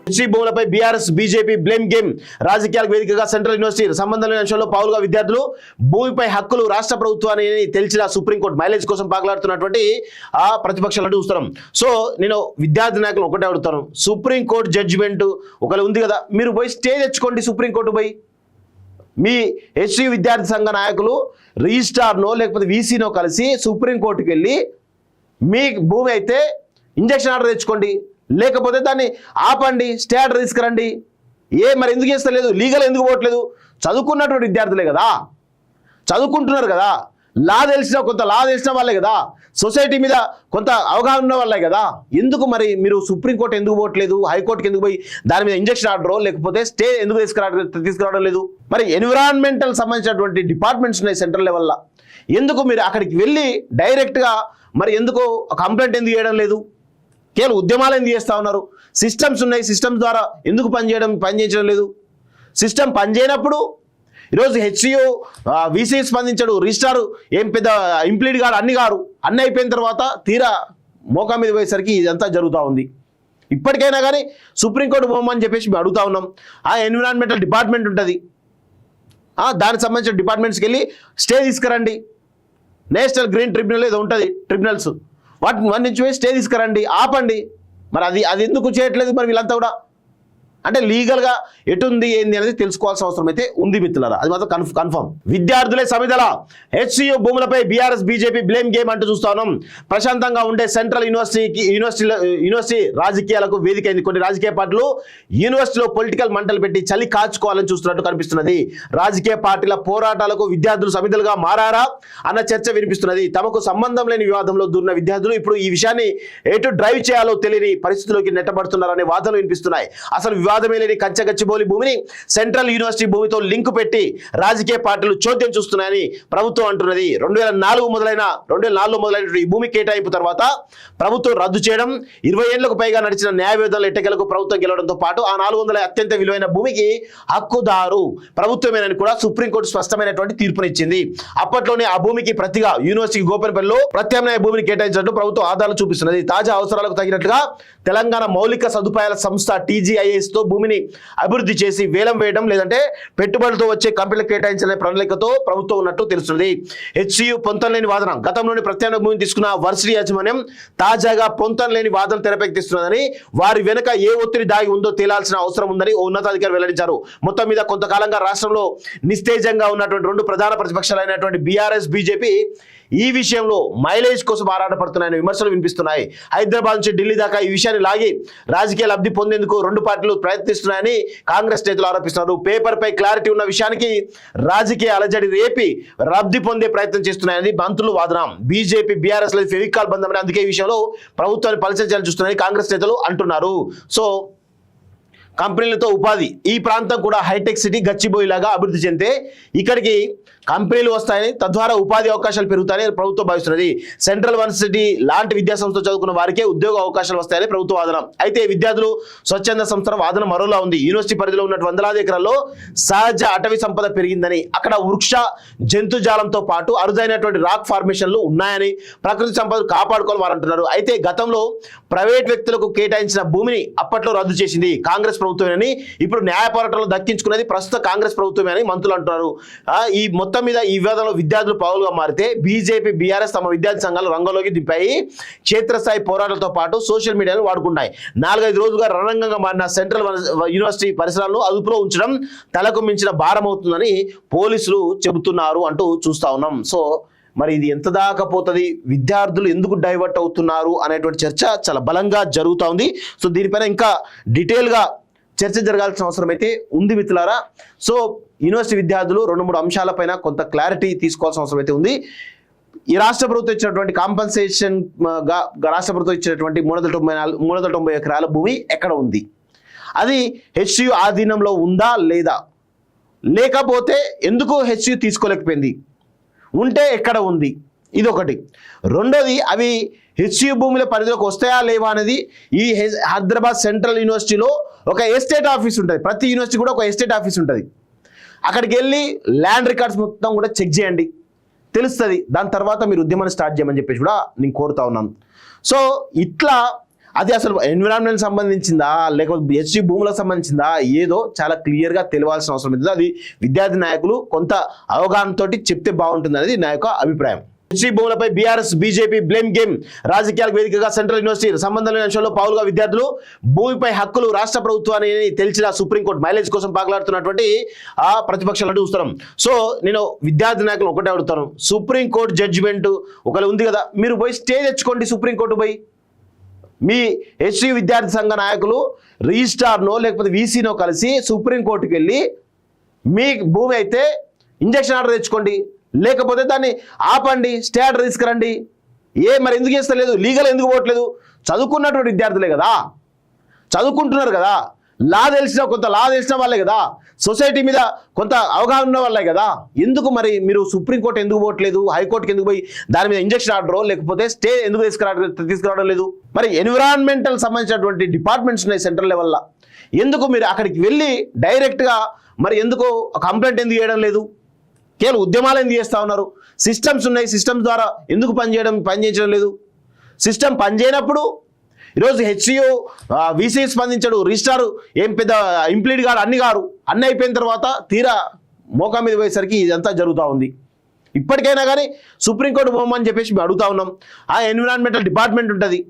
HC భూములపై BRS BJP blame game రాజకీయాలకు వేదికగా సెంట్రల్ యూనివర్సిటీ సంబంధం లేని అంశంలో పావులుగా విద్యార్థులు భూమిపై హక్కులు రాష్ట్ర ప్రభుత్వాన్ని తెలిసిన సుప్రీంకోర్టు మైలేజ్ కోసం పాకులాడుతున్నటువంటి ఆ ప్రతిపక్షాలు చూస్తున్నాం. సో నేను విద్యార్థి నాయకులు ఒకటే అడుగుతాను, సుప్రీంకోర్టు జడ్జిమెంట్ ఒకవేళ ఉంది కదా, మీరు పోయి స్టే తెచ్చుకోండి. సుప్రీంకోర్టు పోయి మీ హెచ్సి విద్యార్థి సంఘ నాయకులు రిజిస్ట్రార్నో లేకపోతే వీసీనో కలిసి సుప్రీంకోర్టుకి వెళ్ళి మీ భూమి అయితే ఇంజక్షన్ ఆర్డర్ తెచ్చుకోండి, లేకపోతే దాన్ని ఆపండి, స్టే ఆర్డర్ తీసుకురండి. మరి ఎందుకు చేస్తలేదు? లీగల్ ఎందుకు పోవట్లేదు? చదువుకున్నటువంటి విద్యార్థులే కదా, చదువుకుంటున్నారు కదా, లా తెలిసిన వాళ్ళే కదా, సొసైటీ మీద కొంత అవగాహన ఉన్న వాళ్ళే కదా. ఎందుకు మరి మీరు సుప్రీంకోర్టు ఎందుకు పోవట్లేదు? హైకోర్టుకి ఎందుకు పోయి దాని మీద ఇంజక్షన్ ఆర్డర్ లేకపోతే స్టే ఎందుకు తీసుకురావడం లేదు? మరి ఎన్విరాన్మెంటల్ సంబంధించినటువంటి డిపార్ట్మెంట్స్ ఉన్నాయి సెంట్రల్ లెవెల్లో, ఎందుకు మీరు అక్కడికి వెళ్ళి డైరెక్ట్గా మరి ఎందుకు కంప్లైంట్ ఎందుకు చేయడం లేదు? కేవలం ఉద్యమాలు ఎందుకు చేస్తూ ఉన్నారు? సిస్టమ్స్ ఉన్నాయి, సిస్టమ్స్ ద్వారా ఎందుకు పనిచేయడం లేదు? సిస్టమ్ పనిచేయనప్పుడు ఈరోజు హెచ్సియు వీసీ స్పందించడు, రిజిస్ట్రార్ ఏం పెద్ద ఇంప్లీడ్ గారు అన్ని అయిపోయిన తర్వాత తీరా మోకా మీద పోయేసరికి ఇదంతా జరుగుతూ ఉంది. ఇప్పటికైనా కానీ సుప్రీంకోర్టు పోమని చెప్పేసి మేము అడుగుతా ఉన్నాం. ఆ ఎన్విరాన్మెంటల్ డిపార్ట్మెంట్ ఉంటుంది, దానికి సంబంధించిన డిపార్ట్మెంట్స్కి వెళ్ళి స్టే తీసుకురండి. నేషనల్ గ్రీన్ ట్రిబ్యునల్ ఏదో ఉంటుంది, ట్రిబ్యునల్స్ వాటి నుంచి పోయి స్టే తీసుకురండి, ఆపండి. మరి అది ఎందుకు చేయట్లేదు? మరి వీళ్ళంతా కూడా అంటే లీగల్గా ఎటుంది ఏంది అనేది తెలుసుకోవాల్సిన అవసరం అయితే ఉంది మిత్రులారా, అది మాత్రం కన్ఫర్మ్. విద్యార్థులే సమిధల భూములపై బీఆర్ఎస్ బీజేపీ బ్లేమ్ గేమ్ అంటూ చూస్తా ఉన్నాం. ప్రశాంతంగా ఉండే సెంట్రల్ యూనివర్సిటీ రాజకీయాలకు వేదిక అయింది. కొన్ని రాజకీయ పార్టీలు యూనివర్సిటీలో పొలిటికల్ మంటలు పెట్టి చలి కాచుకోవాలని చూస్తున్నట్టు కనిపిస్తున్నది. రాజకీయ పార్టీల పోరాటాలకు విద్యార్థులు సమిధలుగా మారారా అన్న చర్చ వినిపిస్తున్నది. తమకు సంబంధం లేని వివాదంలో దూరిన విద్యార్థులు ఇప్పుడు ఈ విషయాన్ని ఎటు డ్రైవ్ చేయాలో తెలియని పరిస్థితిలోకి నెట్టబడుతున్నారనే వాదనలు వినిపిస్తున్నాయి. అసలు వివాదమే లేని కంచగచ్చిబౌలి భూమిని సెంట్రల్ యూనివర్సిటీ భూమితో లింకు పెట్టి రాజకీయ పార్టీలు చోద్యం చూస్తున్నాయని ప్రభుత్వం అంటున్నది. 2004లో మొదలైన ఈ భూమి కేటాయింపు తర్వాత ప్రభుత్వం రద్దు చేయడం, 20 ఏళ్లకు పైగా నడిచిన న్యాయ వివాదాల ఎట్టకేలకు ప్రభుత్వం గెలవడంతో పాటు ఆ 400 అత్యంత విలువైన భూమికి హక్కుదారు ప్రభుత్వమేనని కూడా సుప్రీంకోర్టు స్పష్టమైనటువంటి తీర్పునిచ్చింది. అప్పట్లోనే ఆ భూమికి ప్రతిగా యూనివర్సిటీ గోపనపల్లిలో ప్రత్యామ్నాయ భూమిని కేటాయించినట్టు ప్రభుత్వం ఆధారాలు చూపిస్తున్నది. తాజా అవసరాలకు తగినట్లుగా తెలంగాణ మౌలిక సదుపాయాల సంస్థ TGIS తో భూమిని అభివృద్ధి చేసి వేలం వేయడం లేదంటే పెట్టుబడులతో వచ్చే కంపెనీలకు కేటాయించిన ప్రణాళికతో ప్రభుత్వం ఉన్నట్టు తెలుస్తుంది. హెచ్సియు పొంతనలేని వాదన, గతంలోని ప్రత్యామ్నాయ భూమిని తీసుకున్న వర్సిటీ యాజమాన్యం తాజాగా పొంతనలేని వాదన తెరపెక్కిస్తున్నదని, వారి వెనుక ఏ ఒత్తిడి దాగి ఉందో తేలాల్సిన అవసరం ఉందని ఓ ఉన్నతాధికారి వెల్లడించారు. మొత్తం మీద కొంతకాలంగా రాష్ట్రంలో నిస్తేజంగా ఉన్నటువంటి రెండు ప్రధాన ప్రతిపక్షాలైనటువంటి బీఆర్ఎస్ బీజేపీ ఈ విషయంలో మైలేజ్ కోసం ఆరాటపడుతున్నాయని విమర్శలు వినిపిస్తున్నాయి. హైదరాబాద్ నుంచి ఢిల్లీ దాకా ఈ విషయాన్ని లాగి రాజకీయ లబ్ధి పొందేందుకు రెండు పార్టీలు ప్రయత్నిస్తున్నాయని కాంగ్రెస్ నేతలు ఆరోపిస్తున్నారు. పేపర్ పై క్లారిటీ ఉన్న విషయానికి రాజకీయ అలజడి రేపి లబ్ధి పొందే ప్రయత్నం చేస్తున్నాయని మంత్రులు వాదన. బీజేపీ బీఆర్ఎస్ లో ఫెవికాల్ బంధమని, అందుకే ఈ విషయంలో ప్రభుత్వాన్ని పరిచయం చూస్తున్నాయని కాంగ్రెస్ నేతలు అంటున్నారు. సో కంపెనీలతో ఉపాధి, ఈ ప్రాంతం కూడా హైటెక్ సిటీ గచ్చిబౌలిలాగా అభివృద్ధి చెందితే ఇక్కడికి కంపెనీలు వస్తాయని, తద్వారా ఉపాధి అవకాశాలు పెరుగుతాయని ప్రభుత్వం భావిస్తున్నది. సెంట్రల్ యూనివర్సిటీ లాంటి విద్యాసంస్థ చదువుకున్న వారికే ఉద్యోగ అవకాశాలు వస్తాయని ప్రభుత్వ వాదన. అయితే విద్యార్థులు స్వచ్ఛంద సంస్థల వాదన మరోలా ఉంది. యూనివర్సిటీ పరిధిలో ఉన్న వందలాది ఎకరాల్లో సహజ అటవీ సంపద పెరిగిందని, అక్కడ వృక్ష జంతుజాలంతో పాటు అరుదైనటువంటి రాక్ ఫార్మేషన్లు ఉన్నాయని, ప్రకృతి సంపదను కాపాడుకోవాలని వారు అంటున్నారు. అయితే గతంలో ప్రైవేట్ వ్యక్తులకు కేటాయించిన భూమిని అప్పట్లో రద్దు చేసింది కాంగ్రెస్ ప్రభుత్వమేనని, ఇప్పుడు న్యాయ పోరాటంలో దక్కించుకున్నది ప్రస్తుత కాంగ్రెస్ ప్రభుత్వమే అని మంత్రులు అంటున్నారు. ఈ మొత్తం మీద ఈ వివాదంలో విద్యార్థులు పావులుగా మారితే బీజేపీ బీఆర్ఎస్ తమ విద్యార్థి సంఘాలు రంగంలోకి దింపాయి. క్షేత్రస్థాయి పోరాటాలతో పాటు సోషల్ మీడియాను వాడుకున్నాయి. 4-5 రోజులుగా రణరంగంగా మారిన సెంట్రల్ యూనివర్సిటీ పరిసరాలను అదుపులో ఉంచడం తలకు మించిన భారం అవుతుందని పోలీసులు చెబుతున్నారు అంటూ చూస్తా ఉన్నాం. సో మరి ఇది ఎంత దాకా పోతుంది, విద్యార్థులు ఎందుకు డైవర్ట్ అవుతున్నారు అనేటువంటి చర్చ చాలా బలంగా జరుగుతూ ఉంది. సో దీనిపైన ఇంకా డీటెయిల్గా చర్చ జరగాల్సిన అవసరం అయితే ఉంది మిత్రులారా. సో యూనివర్సిటీ విద్యార్థులు 2-3 అంశాలపైన కొంత క్లారిటీ తీసుకోవాల్సిన అవసరం అయితే ఉంది. ఈ రాష్ట్ర ప్రభుత్వం ఇచ్చినటువంటి కాంపన్సేషన్గా రాష్ట్ర ప్రభుత్వం ఇచ్చినటువంటి 390 ఎకరాల భూమి ఎక్కడ ఉంది, అది హెచ్సియు ఆధీనంలో ఉందా లేదా, లేకపోతే ఎందుకు హెచ్సియు తీసుకోలేకపోయింది, ఉంటే ఎక్కడ ఉంది, ఇది ఒకటి. రెండోది, అవి హెచ్సియు భూముల పరిధిలోకి వస్తాయా లేవా అనేది ఈ హైదరాబాద్ సెంట్రల్ యూనివర్సిటీలో ఒక ఎస్టేట్ ఆఫీస్ ఉంటుంది. ప్రతి యూనివర్సిటీ కూడా ఒక ఎస్టేట్ ఆఫీస్ ఉంటుంది. అక్కడికి వెళ్ళి ల్యాండ్ రికార్డ్స్ మొత్తం కూడా చెక్ చేయండి, తెలుస్తుంది. దాని తర్వాత మీరు ఉద్యమాన్ని స్టార్ట్ చేయమని చెప్పేసి కూడా నేను కోరుతా ఉన్నాను. సో ఇట్లా అది అసలు ఎన్విరాన్మెంట్ సంబంధించిందా లేకపోతే హెచ్సి భూములకు సంబంధించిందా ఏదో చాలా క్లియర్గా తెలియాల్సిన అవసరం ఉంది. అది విద్యార్థి నాయకులు కొంత అవగాహనతో చెప్తే బాగుంటుంది అనేది నా యొక్క అభిప్రాయం. హెచ్సి భూములపై బీఆర్ఎస్ బీజేపీ బ్లేమ్ గేమ్ రాజకీయాలకు వేదికగా సెంట్రల్ యూనివర్సిటీ సంబంధం లేని అంశంలో పావులుగా విద్యార్థులు భూమిపై హక్కులు రాష్ట్ర ప్రభుత్వాన్ని తెలిసిన సుప్రీంకోర్టు మైలేజ్ కోసం పాకులాడుతున్నటువంటి ఆ ప్రతిపక్షాలను చూస్తున్నాం. సో నేను విద్యార్థి నాయకులు ఒకటే అడుగుతాను, సుప్రీంకోర్టు జడ్జిమెంట్ ఒకవేళ ఉంది కదా, మీరు పోయి స్టే తెచ్చుకోండి సుప్రీంకోర్టు పోయి. మీ హెచ్సి విద్యార్థి సంఘ నాయకులు రిజిస్ట్రార్నో లేకపోతే వీసీనో కలిసి సుప్రీంకోర్టుకి వెళ్ళి మీ భూమి అయితే ఇంజక్షన్ ఆర్డర్ తెచ్చుకోండి, లేకపోతే దాన్ని ఆపండి, స్టే ఆర్డర్ తీసుకురండి. మరి ఎందుకు చేస్తలేదు? లీగల్ ఎందుకు పోవట్లేదు? చదువుకున్నటువంటి విద్యార్థులే కదా, చదువుకుంటున్నారు కదా, లా తెలిసిన వాళ్ళే కదా, సొసైటీ మీద కొంత అవగాహన ఉన్న వాళ్ళే కదా. ఎందుకు మరి మీరు సుప్రీంకోర్టు ఎందుకు పోవట్లేదు? హైకోర్టుకి ఎందుకు పోయి దాని మీద ఇంజక్షన్ ఆర్డర్ లేకపోతే స్టే ఎందుకు తీసుకురావడం లేదు? మరి ఎన్విరాన్మెంటల్ సంబంధించినటువంటి డిపార్ట్మెంట్స్ ఉన్నాయి సెంట్రల్ లెవెల్లో, ఎందుకు మీరు అక్కడికి వెళ్ళి డైరెక్ట్గా మరి ఎందుకు కంప్లైంట్ ఎందుకు చేయడం లేదు? కేవలం ఉద్యమాలు ఎందుకు చేస్తూ ఉన్నారు? సిస్టమ్స్ ఉన్నాయి, సిస్టమ్స్ ద్వారా ఎందుకు పనిచేయడం లేదు? సిస్టమ్ పనిచేయనప్పుడు ఈరోజు హెచ్సియు వీసీ స్పందించడు, రిజిస్ట్రార్ ఏం పెద్ద ఇంప్లీడ్ గారు అన్ని అయిపోయిన తర్వాత తీరా మోకా మీద పోయేసరికి ఇదంతా జరుగుతూ ఉంది. ఇప్పటికైనా కానీ సుప్రీంకోర్టు పోమని చెప్పేసి మేము అడుగుతా ఉన్నాం. ఆ ఎన్విరాన్మెంటల్ డిపార్ట్మెంట్ ఉంటుంది,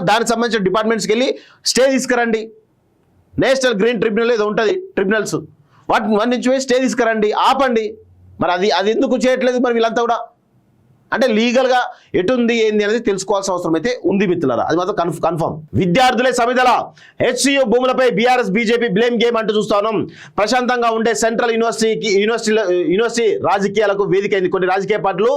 దానికి సంబంధించిన డిపార్ట్మెంట్స్కి వెళ్ళి స్టే తీసుకురండి. నేషనల్ గ్రీన్ ట్రిబ్యునల్ ఏదో ఉంటుంది, ట్రిబ్యునల్స్ వాటి నుంచి పోయి స్టే తీసుకురండి, ఆపండి. మరి అది ఎందుకు చేయట్లేదు? మరి వీళ్ళంతా కూడా అంటే లీగల్గా ఎటుంది ఏంది అనేది తెలుసుకోవాల్సిన అవసరం అయితే ఉంది మిత్రులారా, అది మాత్రం కన్ఫర్మ్. విద్యార్థులే సమిధల హెచ్సియు భూములపై బీఆర్ఎస్ బీజేపీ బ్లేమ్ గేమ్ అంటూ చూస్తా ఉన్నాం. ప్రశాంతంగా ఉండే సెంట్రల్ యూనివర్సిటీ రాజకీయాలకు వేదిక అయింది. కొన్ని రాజకీయ పార్టీలు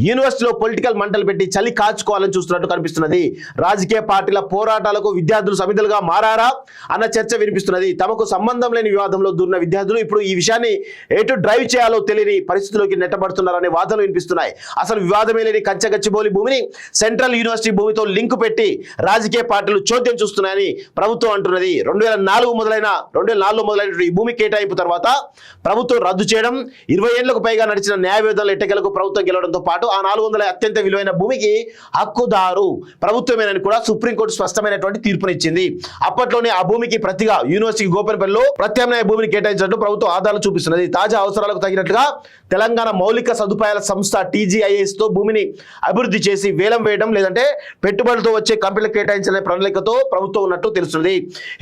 యూనివర్సిటీలో పొలిటికల్ మంటలు పెట్టి చలి కాచుకోవాలని చూస్తున్నట్టు కనిపిస్తున్నది. రాజకీయ పార్టీల పోరాటాలకు విద్యార్థులు సమిధలుగా మారారా అన్న చర్చ వినిపిస్తున్నది. తమకు సంబంధం లేని వివాదంలో దూరిన విద్యార్థులు ఇప్పుడు ఈ విషయాన్ని ఎటు డ్రైవ్ చేయాలో తెలియని పరిస్థితిలోకి నెట్టబడుతున్నారనే వాదనలు వినిపిస్తున్నాయి. అసలు వివాదమే లేని కంచగచ్చిబౌలి భూమిని సెంట్రల్ యూనివర్సిటీ భూమితో లింకు పెట్టి రాజకీయ పార్టీలు చోద్యం చూస్తున్నాయని ప్రభుత్వం అంటున్నది. 2004 మొదలైన ఈ భూమి కేటాయింపు తర్వాత ప్రభుత్వం రద్దు చేయడం, 20 ఏళ్లకు పైగా నడిచిన న్యాయ వివాదాల ఎట్టకేలకు ప్రభుత్వం గెలవడంతో పాటు ఆ 400 అత్యంత విలువైన భూమికి హక్కుదారు ప్రభుత్వమేనని కూడా సుప్రీంకోర్టు స్పష్టమైనటువంటి తీర్పునిచ్చింది. అప్పట్లోనే ఆ భూమికి ప్రతిగా యూనివర్సిటీ గోపెనపల్లిలో ప్రత్యామ్నాయ భూమిని కేటాయించినట్టు ప్రభుత్వం ఆధారాలు చూపిస్తున్నది. తాజా అవసరాలకు తగినట్లుగా తెలంగాణ మౌలిక సదుపాయాల సంస్థ TGIS తో భూమిని అభివృద్ధి చేసి వేలం వేయడం లేదంటే పెట్టుబడులతో వచ్చే కంపెనీలకు కేటాయించాలనే ప్రణాళికతో ప్రభుత్వం ఉన్నట్టు తెలుస్తుంది.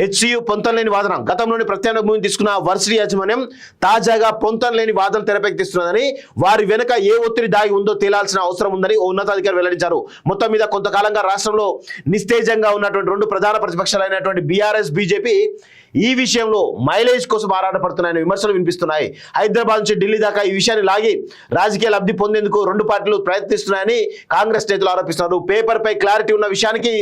హెచ్సియు పొంతనలేని వాదన గతంలోని ప్రత్యామ్నాయ భూమిని తీసుకున్న వర్సిటీ యాజమాన్యం తాజాగా పొంతనలేని వాదన తెరపెక్కిస్తుందని, వారి వెనుక ఏ ఒత్తిడి దాగి ఉందో తేలాల్సిన అవసరం ఉందని ఉన్నతాధికారులు వెల్లడించారు. మొత్తం మీద కొంతకాలంగా రాష్ట్రంలో నిస్తేజంగా ఉన్నటువంటి రెండు ప్రధాన ప్రతిపక్షాలైనటువంటి బీఆర్ఎస్ బీజేపీ ఈ విషయంలో మైలేజ్ కోసం ఆరాటపడుతున్నాయని విమర్శలు వినిపిస్తున్నాయి. హైదరాబాద్ నుంచి ఢిల్లీ దాకా ఈ విషయాన్ని లాగి రాజకీయ లబ్ధి పొందేందుకు రెండు పార్టీలు ప్రయత్నిస్తున్నాయని కాంగ్రెస్ నేతలు ఆరోపిస్తున్నారు. పేపర్ పై క్లారిటీ ఉన్న విషయానికి